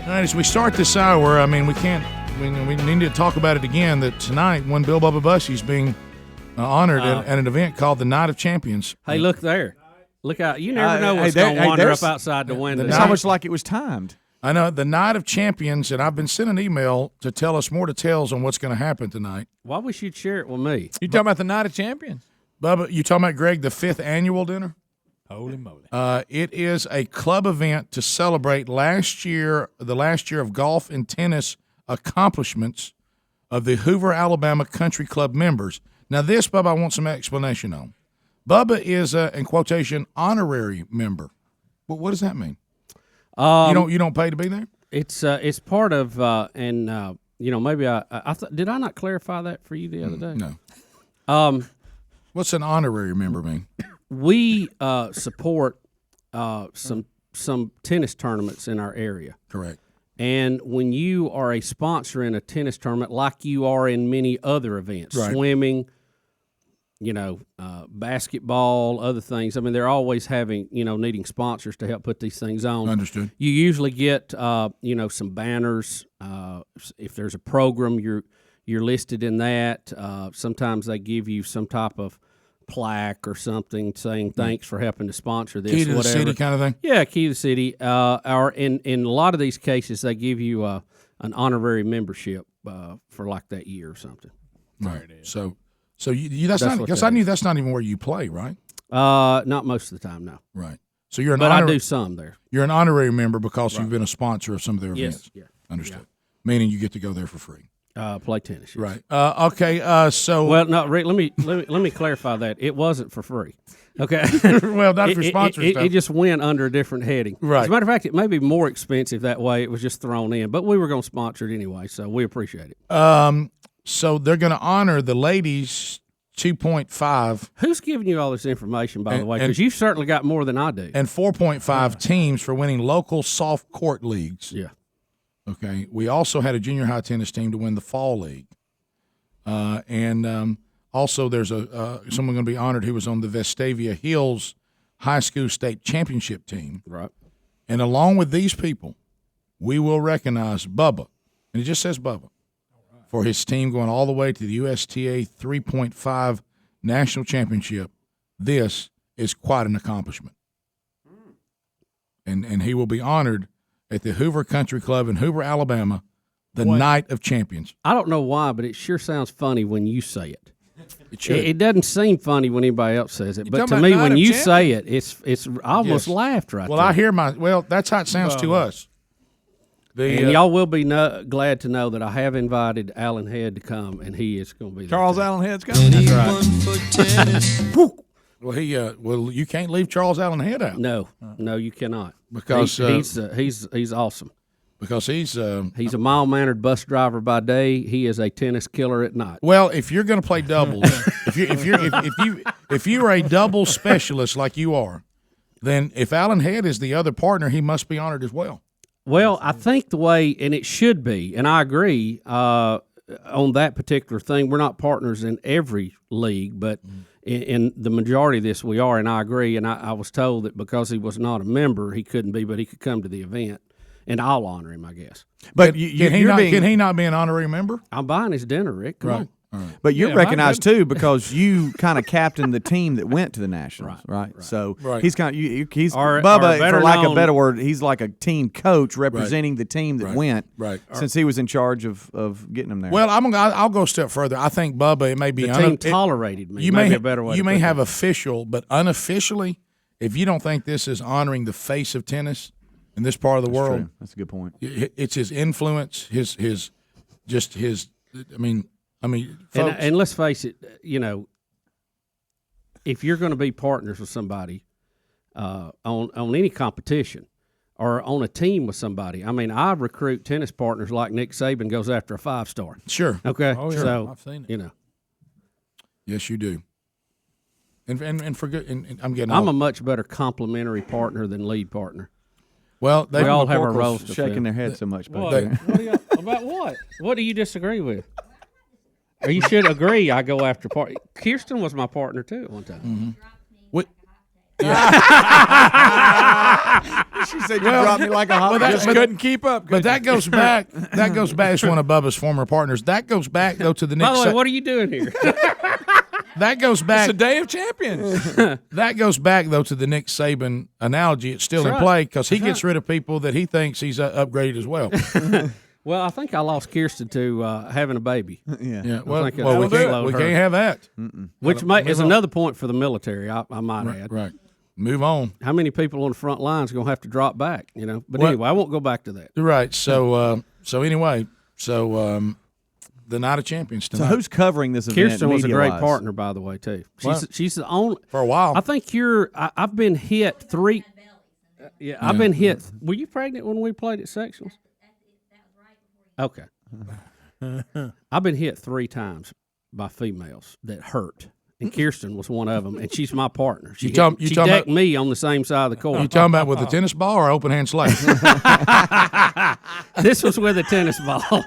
right, as we start this hour, I mean, we need to talk about it again, that tonight, when Bill Bubba Bussey's being honored at an event called the Night of Champions. Hey, look there. Look out. You never know what's going to wander up outside the window. It's almost like it was timed. I know, the Night of Champions, and I've been sent an email to tell us more details on what's going to happen tonight. Why wish you'd share it with me? You talking about the Night of Champions? Bubba, you talking about, Greg, the 5th annual dinner? Holy moly. It is a club event to celebrate the last year of golf and tennis accomplishments of the Hoover, Alabama Country Club members. Now, this, Bubba, I want some explanation on. Bubba is in quotation, honorary member. Well, what does that mean? You don't pay to be there? It's part of maybe I did I not clarify that for you the other day? No. What's an honorary member mean? We support some tennis tournaments in our area. Correct. And when you are a sponsor in a tennis tournament, like you are in many other events, right. Swimming, basketball, other things. I mean, they're always having, needing sponsors to help put these things on. Understood. You usually get, some banners. If there's a program, you're listed in that. Sometimes they give you some type of plaque or something saying thanks for helping to sponsor this. Key to whatever. The city kind of thing? Yeah, key to the city. Or in a lot of these cases, they give you an honorary membership for like that year or something. Right. So that's not. Because I knew that's not even where you play, right? Not most of the time, no. Right. So you're I do some there. You're an honorary member because you've been a sponsor of some of their events. Yes. Yeah. Understood. Yeah. Meaning you get to go there for free. Play tennis. Yes. Right. Okay. So. Well, no, Rick. Let me clarify that it wasn't for free. Okay. Well, not for sponsors. It just went under a different heading. Right. As a matter of fact, it may be more expensive that way. It was just thrown in, but we were going to sponsor it anyway, so we appreciate it. So they're going to honor the ladies 2.5. Who's giving you all this information, by the way? Because you've certainly got more than I do. And 4.5 teams for winning local soft court leagues. Yeah. Okay. We also had a junior high tennis team to win the fall league. Also there's someone going to be honored who was on the Vestavia Hills High School State Championship team. Right. And along with these people, we will recognize Bubba, and it just says Bubba, for his team going all the way to the USTA 3.5 National Championship. This is quite an accomplishment. And he will be honored at the Hoover Country Club in Hoover, Alabama, the Night of Champions. I don't know why, but it sure sounds funny when you say it. It doesn't seem funny when anybody else says it, but to me, when you say it, it's I almost laughed right there. Well, I hear that's how it sounds to us. And y'all will be glad to know that I have invited Alan Head to come, and he is going to be there. Charles Allen Head's coming. That's right. Well, you can't leave Charles Allen Head out. No, you cannot. Because he's awesome. Because he's a mild-mannered bus driver by day. He is a tennis killer at night. Well, if you're going to play doubles, if you're a double specialist like you are, then if Alan Head is the other partner, he must be honored as well. Well, I think the way, and it should be, and I agree on that particular thing. We're not partners in every league, but in the majority of this we are, and I agree. And I was told that because he was not a member, he couldn't be, but he could come to the event, and I'll honor him, I guess. But can he not be an honorary member? I'm buying his dinner, Rick. Come on. Right. But you're recognized too because you kind of captained the team that went to the Nationals, right? So he's kind of he's Bubba, for lack of a better word, he's like a team coach representing the team that went, since he was in charge of getting them there. Well, I'll go a step further. I think Bubba, it may be the team tolerated me. You may have a better way. You may have official, but unofficially, if you don't think this is honoring the face of tennis in this part of the world, true. That's a good point. It's his influence, his. I mean, folks, and let's face it, if you're going to be partners with somebody on any competition or on a team with somebody, I mean, I recruit tennis partners like Nick Saban goes after a 5-star. Sure. Okay. Oh, yeah. So, I've seen it. Yes, you do. And for good, and I'm a much better complementary partner than lead partner. Well, we all have our roles. Shaking their head so much. About what? What do you disagree with? Or you should agree I go after Kirsten was my partner, too, at one time. Mm-hmm. She said you dropped me like a hot. Just couldn't keep up. But that goes back. That goes back. It's one of Bubba's former partners. That goes back though to the Nick. By the way, what are you doing here? That goes back. It's a day of champions. That goes back though to the Nick Saban analogy. It's still in play because he gets rid of people that he thinks he's upgraded as well. Well, I think I lost Kirsten to having a baby. Yeah. Well, we can't have that. Which is another point for the military. I might add. Right. Move on. How many people on the front lines are going to have to drop back? But anyway, I won't go back to that. Right. So the Night of Champions tonight. So who's covering this event? Kirsten was a great media-wise? partner, by the way, too. She's the only for a while. I think I've been hit 3. I've been hit. Were you pregnant when we played at sectionals? Okay. I've been hit 3 times by females that hurt. And Kirsten was one of them, and she's my partner. She decked me on the same side of the court. You talking about with a tennis ball or open hand slice? This was with a tennis ball.